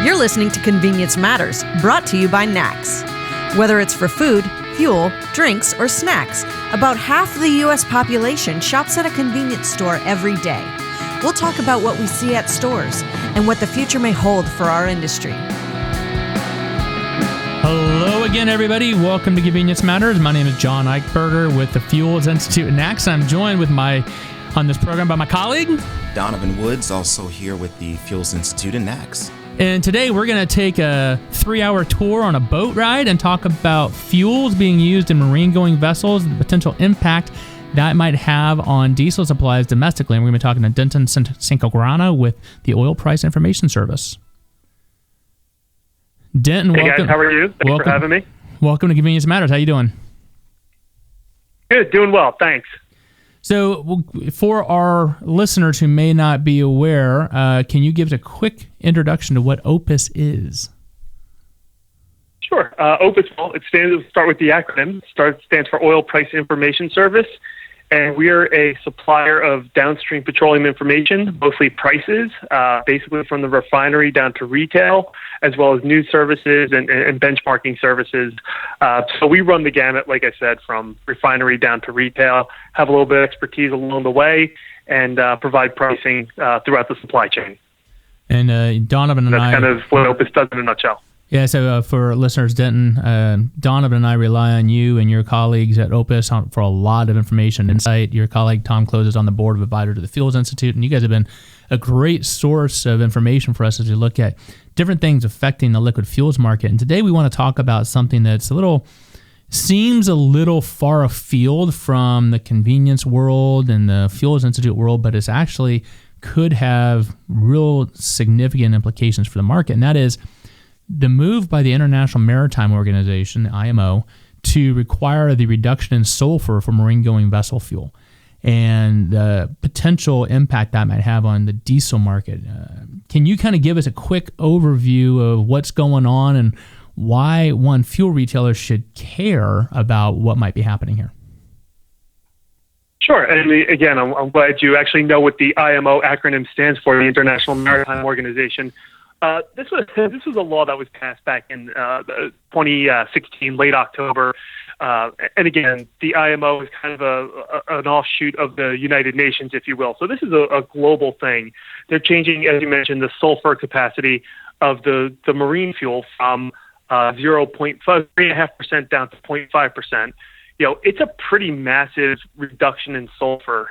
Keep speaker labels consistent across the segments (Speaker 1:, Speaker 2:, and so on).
Speaker 1: You're listening to Convenience Matters, brought to you by NACS. Whether it's for food, fuel, drinks, or snacks, about half the U.S. population shops at a convenience store every day. We'll talk about what we see at stores and what the future may hold for our industry.
Speaker 2: Hello again, everybody. Welcome to Convenience Matters. My name is John Eichberger with the Fuels Institute and NACS. I'm joined on this program by my colleague,
Speaker 3: Donovan Woods, also here with the Fuels Institute and NACS.
Speaker 2: And today we're going to take a 3-hour tour on a boat ride and talk about fuels being used in marine-going vessels and the potential impact that might have on diesel supplies domestically. And we're going to be talking to Denton Cinquegrana with the Oil Price Information Service. Denton,
Speaker 4: hey
Speaker 2: welcome.
Speaker 4: Guys, how are you? Thanks for having me.
Speaker 2: Welcome to Convenience Matters. How you doing?
Speaker 4: Good, doing well, thanks.
Speaker 2: So for our listeners who may not be aware, can you give us a quick introduction to what Opus is?
Speaker 4: Sure. Opus, start with the acronym. Stands for Oil Price Information Service. And we are a supplier of downstream petroleum information, mostly prices, basically from the refinery down to retail, as well as news services and benchmarking services. So we run the gamut, like I said, from refinery down to retail, have a little bit of expertise along the way, and provide pricing throughout the supply chain.
Speaker 2: And Donovan and
Speaker 4: That's kind of what Opus does in a nutshell.
Speaker 2: Yeah, so for listeners, Denton, Donovan and I rely on you and your colleagues at Opus for a lot of information and insight. Your colleague Tom Close is on the board of advisor to the Fuels Institute, and you guys have been a great source of information for us as we look at different things affecting the liquid fuels market. And today we want to talk about something that's seems a little far afield from the convenience world and the Fuels Institute world, but it's actually could have real significant implications for the market, and that is the move by the International Maritime Organization, IMO, to require the reduction in sulfur for marine-going vessel fuel and the potential impact that might have on the diesel market. Can you kind of give us a quick overview of what's going on and why fuel retailers should care about what might be happening here?
Speaker 4: Sure. And again, I'm glad you actually know what the IMO acronym stands for, the International Maritime Organization. This was a law that was passed back in 2016, late October. And again, the IMO is kind of an offshoot of the United Nations, if you will. So this is a global thing. They're changing, as you mentioned, the sulfur capacity of the marine fuel from 3.5% down to 0.5%. It's a pretty massive reduction in sulfur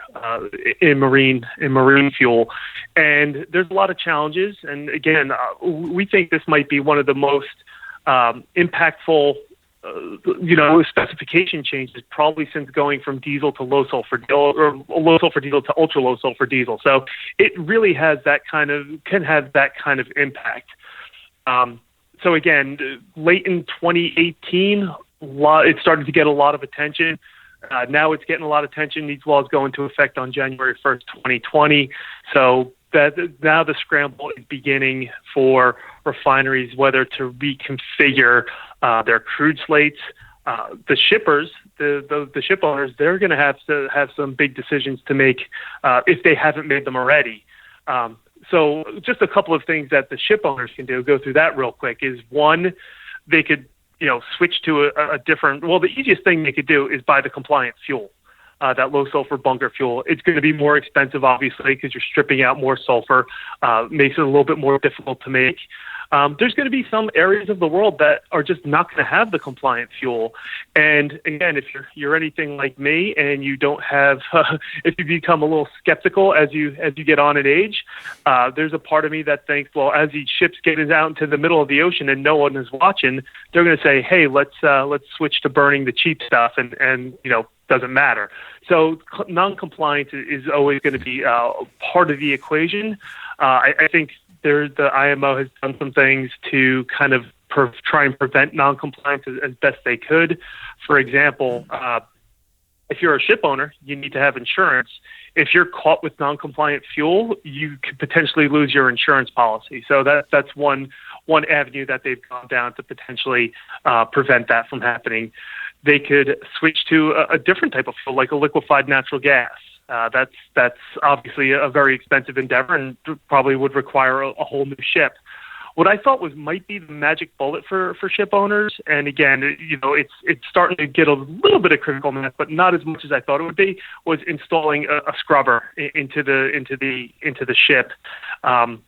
Speaker 4: in marine fuel, and there's a lot of challenges. And again, we think this might be one of the most impactful, specification changes probably since going from diesel to low sulfur diesel to ultra low sulfur diesel. So it really can have that kind of impact. So again, late in 2018. It started to get a lot of attention. Now it's getting a lot of attention. These laws go into effect on January 1st, 2020. So now the scramble is beginning for refineries, whether to reconfigure their crude slates. The shippers, the ship owners, they're going to have some big decisions to make if they haven't made them already. So just a couple of things that the ship owners can do, go through that real quick, is one, they could switch to a different, the easiest thing they could do is buy the compliant fuel, that low sulfur bunker fuel. It's going to be more expensive, obviously, because you're stripping out more sulfur, makes it a little bit more difficult to make. There's going to be some areas of the world that are just not going to have the compliant fuel. And again, if you're anything like me and you don't have, if you become a little skeptical as you get on in age, there's a part of me that thinks, well, as these ships get out into the middle of the ocean and no one is watching, they're going to say, hey, let's switch to burning the cheap stuff and doesn't matter. So non-compliance is always going to be part of the equation. I think the IMO has done some things to kind of try and prevent non-compliance as best they could. For example, if you're a ship owner, you need to have insurance. If you're caught with non-compliant fuel, you could potentially lose your insurance policy. So that's one avenue that they've gone down to potentially prevent that from happening. They could switch to a different type of fuel, like a liquefied natural gas. That's obviously a very expensive endeavor and probably would require a whole new ship. what I thought might be the magic bullet for ship owners. And again, it's starting to get a little bit of critical mass, but not as much as I thought it would be, was installing a scrubber into the ship. I'll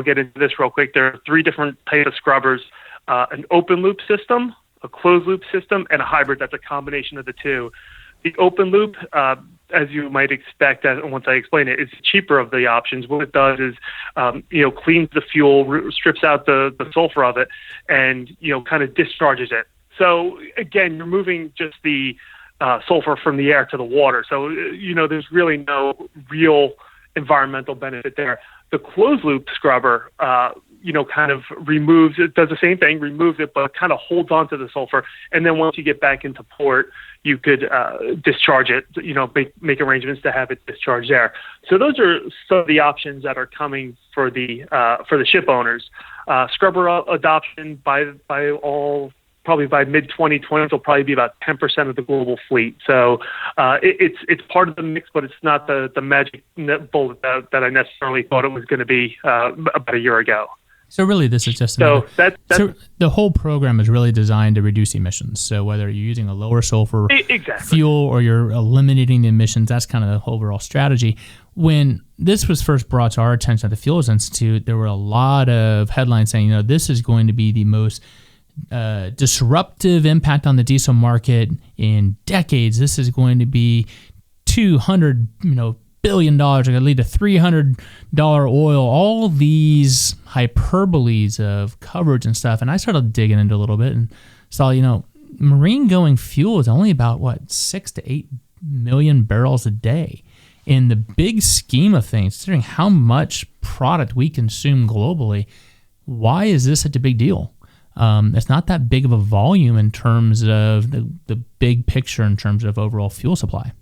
Speaker 4: get into this real quick. There are 3 different types of scrubbers: an open loop system, a closed loop system, and a hybrid that's a combination of the two. The open loop, as you might expect, once I explain it, is cheaper of the options. What it does is, cleans the fuel, strips out the sulfur of it, and, kind of discharges it. So again, you're moving just the sulfur from the air to the water. So, there's really no real environmental benefit there. The closed loop scrubber, kind of removes it, does the same thing, removes it, but kind of holds on to the sulfur. And then once you get back into port, you could discharge it, make arrangements to have it discharged there. So those are some of the options that are coming for the ship owners. Scrubber adoption probably by mid-2020, will probably be about 10% of the global fleet. So it's part of the mix, but it's not the magic bullet that I necessarily thought it was going to be about a year ago.
Speaker 2: So really, this is just
Speaker 4: so
Speaker 2: the whole program is really designed to reduce emissions. So whether you're using a lower sulfur fuel or you're eliminating the emissions, that's kind of the overall strategy. When this was first brought to our attention at the Fuels Institute, there were a lot of headlines saying, this is going to be the most disruptive impact on the diesel market in decades. This is going to be $200 billion, are going to lead to $300 oil, all these hyperboles of coverage and stuff. And I started digging into a little bit and saw, marine going fuel is only about 6 to 8 million barrels a day. In the big scheme of things, considering how much product we consume globally, why is this such a big deal? It's not that big of a volume in terms of the big picture in terms of overall fuel supply.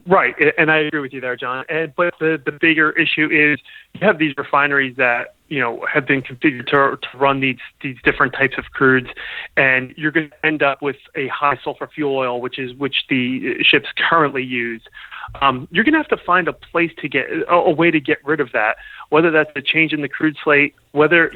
Speaker 4: Right, and I agree with you there, John. But the bigger issue is you have these refineries that have been configured to run these different types of crudes, and you're going to end up with a high sulfur fuel oil, which the ships currently use. You're going to have to find a place to get a way to get rid of that, whether that's a change in the crude slate, whether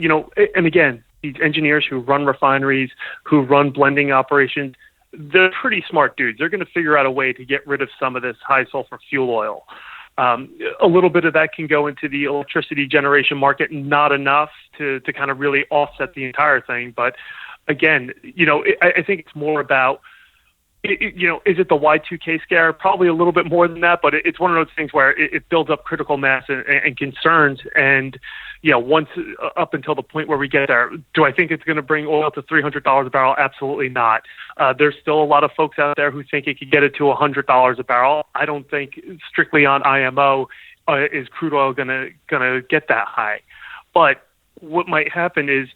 Speaker 4: and again, these engineers who run refineries, who run blending operations, they're pretty smart dudes. They're going to figure out a way to get rid of some of this high sulfur fuel oil. A little bit of that can go into the electricity generation market, not enough to kind of really offset the entire thing. But again, I think it's more about, is it the Y2K scare? Probably a little bit more than that, but it's one of those things where it builds up critical mass and concerns. And, once up until the point where we get there, do I think it's going to bring oil to $300 a barrel? Absolutely not. There's still a lot of folks out there who think it could get it to $100 a barrel. I don't think strictly on IMO is crude oil going to get that high. But what might happen is,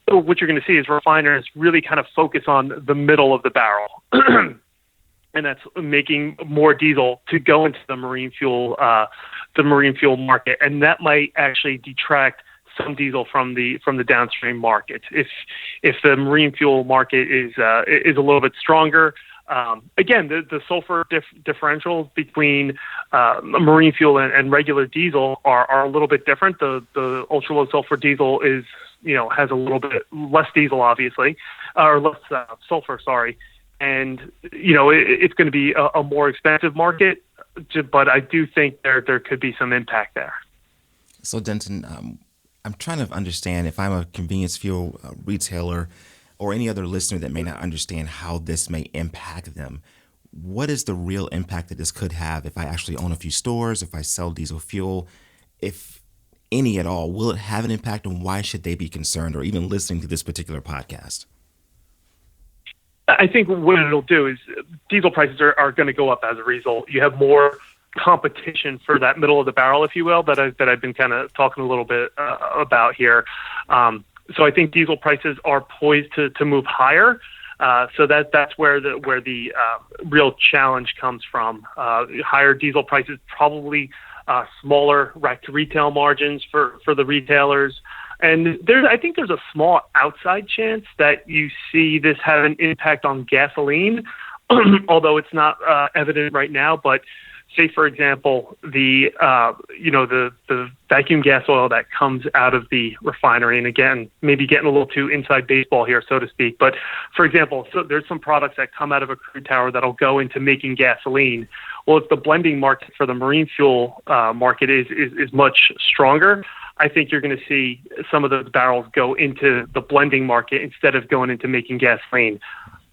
Speaker 4: what you're going to see is refiners really kind of focus on the middle of the barrel, and that's making more diesel to go into the marine fuel market, and that might actually detract some diesel from the downstream market. If the marine fuel market is a little bit stronger. Again, the sulfur differentials between marine fuel and regular diesel are a little bit different. The ultra low sulfur diesel is has a little bit less diesel, obviously, or less sulfur, sorry. And, it's going to be a more expensive market, but I do think there could be some impact there.
Speaker 3: So, Denton, I'm trying to understand, if I'm a convenience fuel retailer or any other listener that may not understand how this may impact them, what is the real impact that this could have if I actually own a few stores, if I sell diesel fuel, if any at all? Will it have an impact, and why should they be concerned or even listening to this particular podcast?
Speaker 4: I think what it'll do is diesel prices are going to go up as a result. You have more competition for that middle of the barrel, if you will, that I've been kind of talking a little bit about here. So I think diesel prices are poised to move higher. So that's where the real challenge comes from. Higher diesel prices, probably smaller rack-to-retail margins for the retailers. And I think there's a small outside chance that you see this have an impact on gasoline, although it's not evident right now. But say, for example, the vacuum gas oil that comes out of the refinery, and again, maybe getting a little too inside baseball here, so to speak, but for example, so there's some products that come out of a crude tower that'll go into making gasoline. Well, if the blending market for the marine fuel market is much stronger, I think you're going to see some of those barrels go into the blending market instead of going into making gasoline.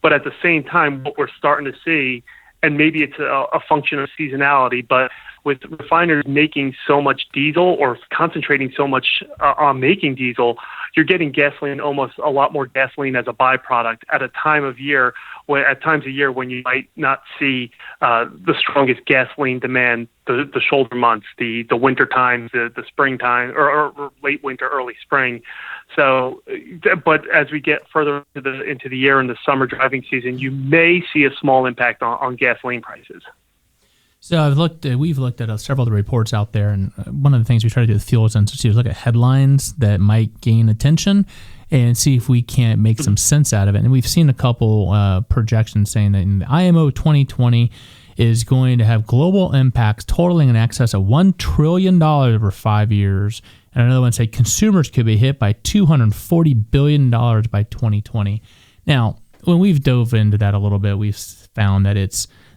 Speaker 4: But at the same time, what we're starting to see, and maybe it's a function of seasonality, but with refiners making so much diesel or concentrating so much on making diesel, you're getting gasoline, almost a lot more gasoline as a byproduct at a time of year, at times of year when you might not see the strongest gasoline demand, the shoulder months, the winter times, the springtime, or late winter, early spring. So, but as we get further into the year and the summer driving season, you may see a small impact on gasoline prices.
Speaker 2: So we've looked at several of the reports out there, and one of the things we try to do with Fuels Institute is look at headlines that might gain attention and see if we can't make some sense out of it. And we've seen a couple projections saying that in the IMO 2020 is going to have global impacts totaling in excess of $1 trillion over 5 years. And another one said consumers could be hit by $240 billion by 2020. Now, when we've dove into that a little bit, we've found that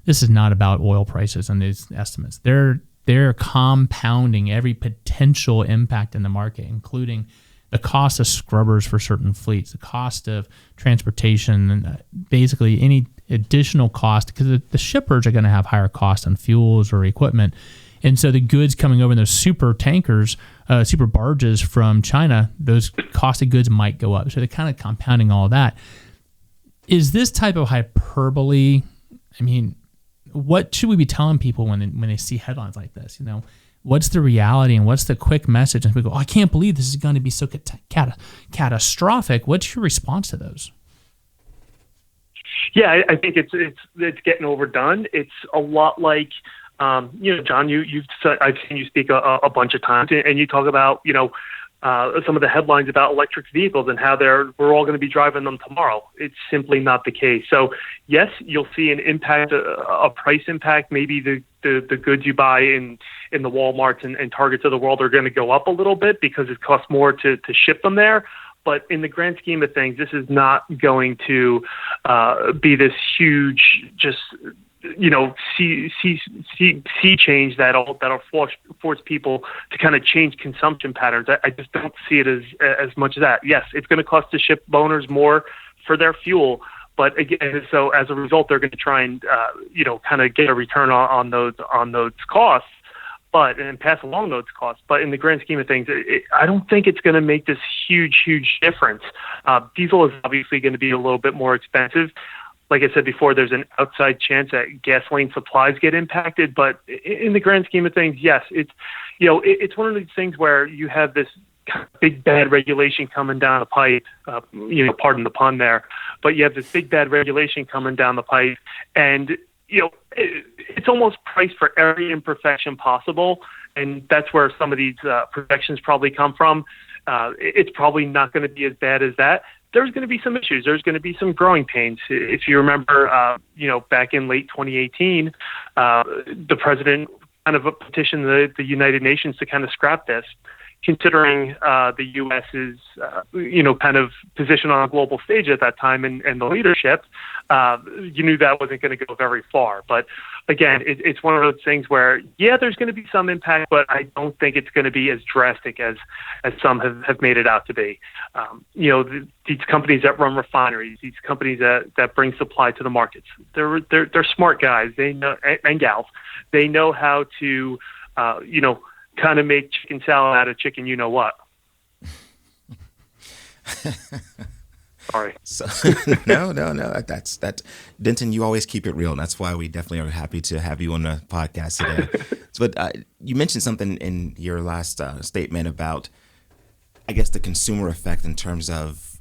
Speaker 2: this is not about oil prices and these estimates. They're compounding every potential impact in the market, including the cost of scrubbers for certain fleets, the cost of transportation, and basically any additional cost, because the shippers are going to have higher costs on fuels or equipment. And so the goods coming over in those super tankers, super barges from China, those cost of goods might go up. So they're kind of compounding all of that. Is this type of hyperbole, I mean, what should we be telling people when they see headlines like this? You know, what's the reality and what's the quick message? And people go, oh, I can't believe this is going to be so catastrophic. What's your response to those?
Speaker 4: Yeah, I think it's getting overdone. It's a lot like, John, I've seen you speak a bunch of times, and you talk about, some of the headlines about electric vehicles and how we're all going to be driving them tomorrow. It's simply not the case. So yes, you'll see an impact, a price impact. Maybe the goods you buy in the Walmarts and Targets of the world are going to go up a little bit because it costs more to ship them there. But in the grand scheme of things, this is not going to be this huge, just sea change that'll force people to kind of change consumption patterns. I just don't see it as much as that. Yes, it's going to cost the ship owners more for their fuel, but again, so as a result, they're going to try and kind of get a return on those costs, and pass along those costs. But in the grand scheme of things, I don't think it's going to make this huge difference. Diesel is obviously going to be a little bit more expensive. Like I said before, there's an outside chance that gasoline supplies get impacted. But in the grand scheme of things, yes, it's one of these things where you have this big bad regulation coming down the pipe. Pardon the pun there, but you have this big bad regulation coming down the pipe, and it's almost priced for every imperfection possible, and that's where some of these projections probably come from. It's probably not going to be as bad as that. There's going to be some issues. There's going to be some growing pains. If you remember, back in late 2018, the president kind of petitioned the United Nations to kind of scrap this, considering the U.S.'s, kind of position on a global stage at that time and the leadership. You knew that wasn't going to go very far. But again, it's one of those things where, yeah, there's going to be some impact, but I don't think it's going to be as drastic as some have made it out to be. These companies that run refineries, these companies that bring supply to the markets, they're smart guys. They know, and gals, they know how to, kind of make chicken salad out of chicken, you know what. Sorry.
Speaker 3: So, no. That's Denton. You always keep it real, and that's why we definitely are happy to have you on the podcast today. But you mentioned something in your last statement about, I guess, the consumer effect in terms of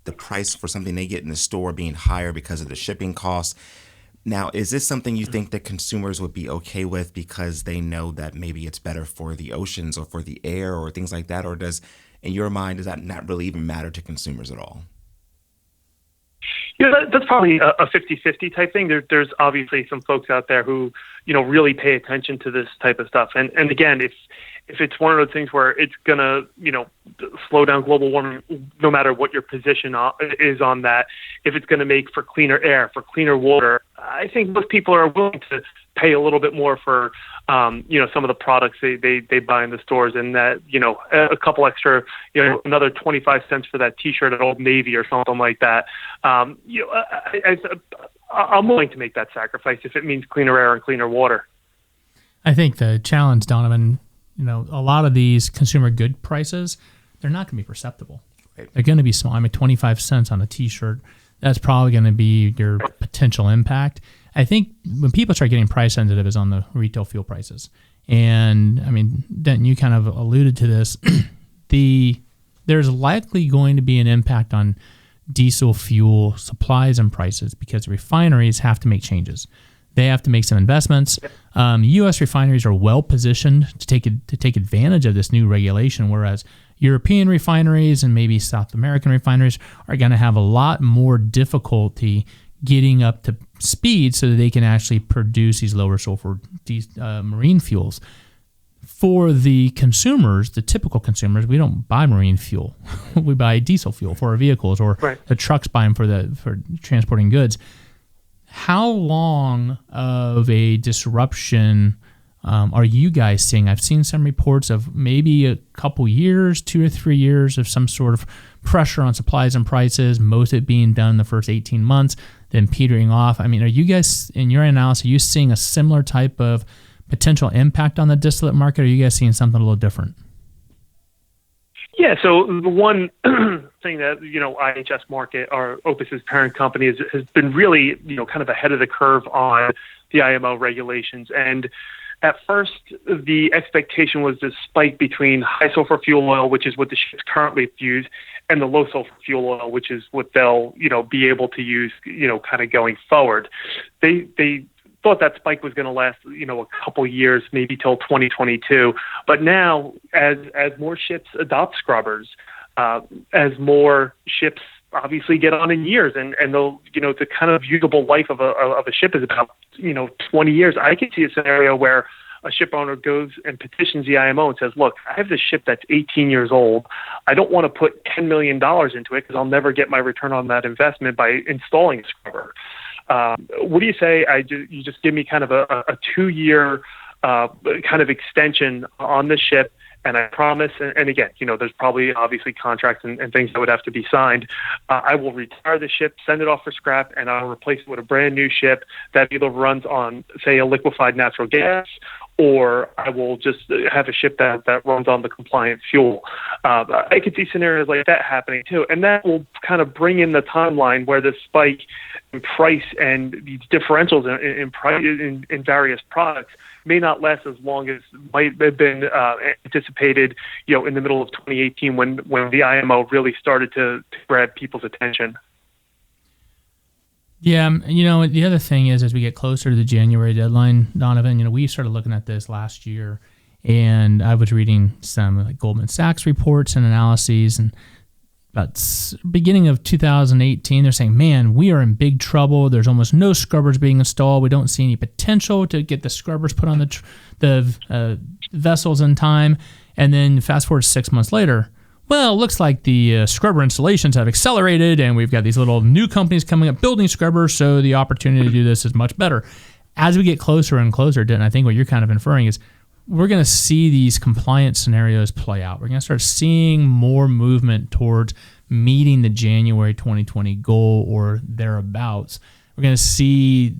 Speaker 3: the price for something they get in the store being higher because of the shipping costs. Now, is this something you think that consumers would be okay with because they know that maybe it's better for the oceans or for the air or things like that? Or in your mind, does that not really even matter to consumers at all?
Speaker 4: That's probably a 50-50 type thing. There's obviously some folks out there who, really pay attention to this type of stuff. And again, if it's one of those things where it's going to, slow down global warming, no matter what your position is on that, if it's going to make for cleaner air, for cleaner water, I think most people are willing to pay a little bit more for, some of the products they buy in the stores, and that, a couple extra, another 25 cents for that T-shirt at Old Navy or something like that. I'm willing to make that sacrifice if it means cleaner air and cleaner water.
Speaker 2: I think the challenge, Donovan, a lot of these consumer good prices, they're not going to be perceptible. Right. They're going to be small. 25 cents on a T-shirt, that's probably going to be your potential impact. I think when people start getting price sensitive is on the retail fuel prices. And Denton, you kind of alluded to this. There's likely going to be an impact on diesel fuel supplies and prices because refineries have to make changes. They have to make some investments. U.S. refineries are well positioned to take advantage of this new regulation, whereas European refineries and maybe South American refineries are going to have a lot more difficulty getting up to speed so that they can actually produce these lower sulfur marine fuels. For the consumers, the typical consumers, we don't buy marine fuel. We buy diesel fuel for our vehicles, or the trucks buy them for transporting goods. How long of a disruption are you guys seeing? I've seen some reports of maybe a couple years, 2 or 3 years of some sort of pressure on supplies and prices, most of it being done in the first 18 months, then petering off. Are you guys, in your analysis, are you seeing a similar type of potential impact on the distillate market, or are you guys seeing something a little different?
Speaker 4: Yeah, so the one thing that, IHS Markit, our Opus's parent company, has been really, kind of ahead of the curve on the IMO regulations. And at first, the expectation was this spike between high sulfur fuel oil, which is what the ships currently use, and the low sulfur fuel oil, which is what they'll, be able to use, kind of going forward. They thought that spike was going to last, a couple years, maybe till 2022. But now, as more ships adopt scrubbers, as more ships obviously get on in years, and they'll, the kind of usable life of a ship is about, 20 years. I can see a scenario where a ship owner goes and petitions the IMO and says, look, I have this ship that's 18 years old. I don't want to put $10 million into it because I'll never get my return on that investment by installing a scrubber. What do you say? You just give me kind of a 2-year kind of extension on the ship, and I promise. And again, there's probably obviously contracts and things that would have to be signed. I will retire the ship, send it off for scrap, and I'll replace it with a brand new ship that either runs on, say, a liquefied natural gas, or I will just have a ship that runs on the compliant fuel. I could see scenarios like that happening too, and that will kind of bring in the timeline where the spike in price and these differentials in price in various products may not last as long as might have been anticipated, in the middle of 2018 when the IMO really started to grab people's attention.
Speaker 2: Yeah, the other thing is, as we get closer to the January deadline, Donovan, we started looking at this last year, and I was reading some Goldman Sachs reports and analyses, and about beginning of 2018, they're saying, man, we are in big trouble. There's almost no scrubbers being installed. We don't see any potential to get the scrubbers put on the vessels in time. And then fast forward 6 months later, well, it looks like the scrubber installations have accelerated, and we've got these little new companies coming up building scrubbers, so the opportunity to do this is much better. As we get closer and closer, Dan, I think what you're kind of inferring is we're going to see these compliance scenarios play out. We're going to start seeing more movement towards meeting the January 2020 goal or thereabouts. We're going to see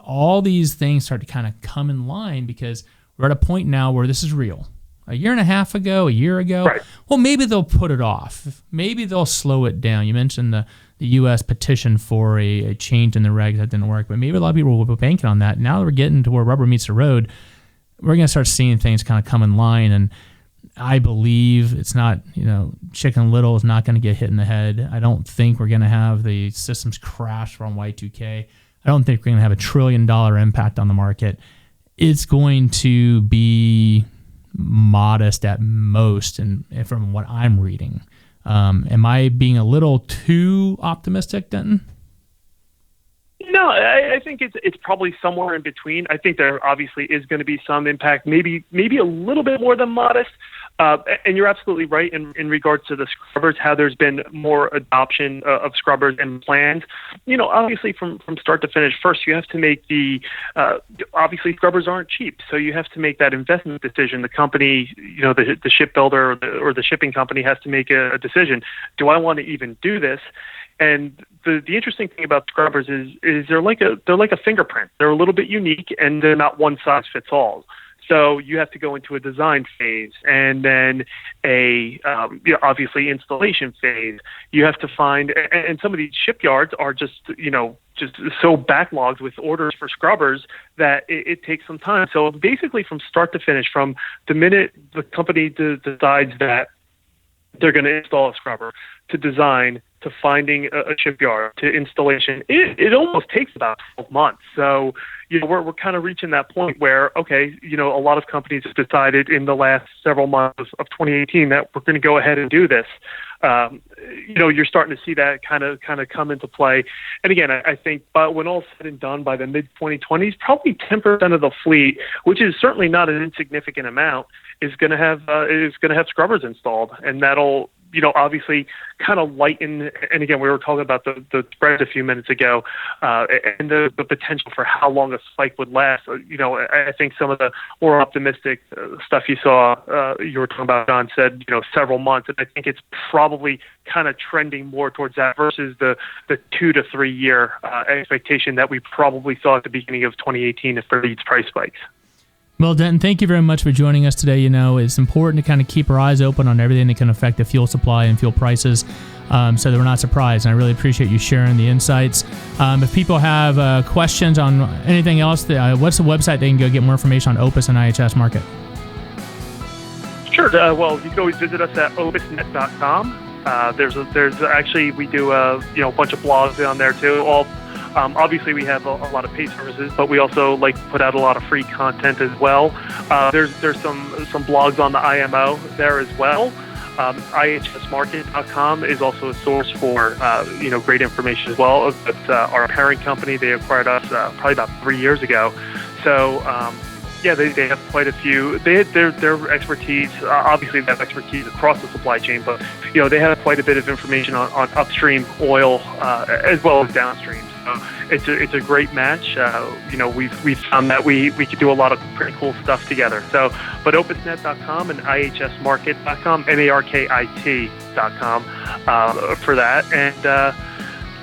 Speaker 2: all these things start to kind of come in line because we're at a point now where this is real. A year and a half ago, a year ago, right. Well, maybe they'll put it off. Maybe they'll slow it down. You mentioned the U.S. petition for a change in the regs that didn't work, but maybe a lot of people will be banking on that. Now that we're getting to where rubber meets the road, we're going to start seeing things kind of come in line, and I believe it's not, Chicken Little is not going to get hit in the head. I don't think we're going to have the systems crash from Y2K. I don't think we're going to have $1 trillion impact on the market. It's going to be modest at most, and from what I'm reading. Am I being a little too optimistic, Denton?
Speaker 4: No, I think it's probably somewhere in between. I think there obviously is going to be some impact, maybe a little bit more than modest. And you're absolutely right in regards to the scrubbers, how there's been more adoption of scrubbers and plans. Obviously from start to finish, first you have to make obviously scrubbers aren't cheap. So you have to make that investment decision. The company, the shipbuilder or the shipping company has to make a decision. Do I want to even do this? And the interesting thing about scrubbers is they're like a fingerprint. They're a little bit unique, and they're not one size fits all. So you have to go into a design phase and then obviously installation phase. You have to find, and some of these shipyards are just so backlogged with orders for scrubbers that it takes some time. So basically from start to finish, from the minute the company decides that they're going to install a scrubber, to design, to finding a shipyard, to installation, it almost takes about 12 months. So, we're kind of reaching that point where, okay, a lot of companies have decided in the last several months of 2018 that we're going to go ahead and do this. You're starting to see that kind of come into play. And again, I think when all said and done, by the mid-2020s, probably 10% of the fleet, which is certainly not an insignificant amount, is going to have scrubbers installed, and that'll obviously kind of lighten. And again, we were talking about the spread a few minutes ago, and the potential for how long a spike would last. I think some of the more optimistic stuff you saw, you were talking about, John, said, several months. And I think it's probably kind of trending more towards that versus the 2 to 3 year expectation that we probably saw at the beginning of 2018 for these price spikes.
Speaker 2: Well, Denton, thank you very much for joining us today. It's important to kind of keep our eyes open on everything that can affect the fuel supply and fuel prices so that we're not surprised. And I really appreciate you sharing the insights. If people have questions on anything else, what's the website they can go get more information on Opus and IHS Markit?
Speaker 4: Sure. Well, you can always visit us at opusnet.com. There's actually, we do a bunch of blogs on there too. Obviously, we have a lot of paid services, but we also like to put out a lot of free content as well. There's some blogs on the IMO there as well. IHSmarket.com is also a source for great information as well. But our parent company, they acquired us probably about 3 years ago. So they have quite a few. Their expertise, obviously they have expertise across the supply chain, but they have quite a bit of information on upstream oil as well as downstream. So it's a great match. We've found that we could do a lot of pretty cool stuff together. So, but opusnet.com and ihsmarkit.com, markit.com for that. And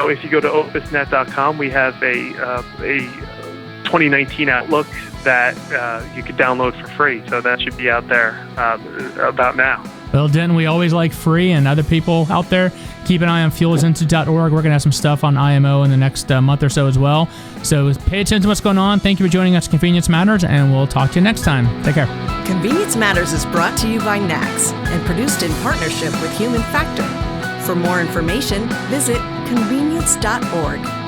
Speaker 4: if you go to opusnet.com, we have a 2019 outlook that you could download for free. So that should be out there about now.
Speaker 2: Well, Denton, we always like free, and other people out there, keep an eye on fuelsinstitute.org. We're going to have some stuff on IMO in the next month or so as well. So pay attention to what's going on. Thank you for joining us, Convenience Matters, and we'll talk to you next time. Take care.
Speaker 1: Convenience Matters is brought to you by NACS and produced in partnership with Human Factor. For more information, visit convenience.org.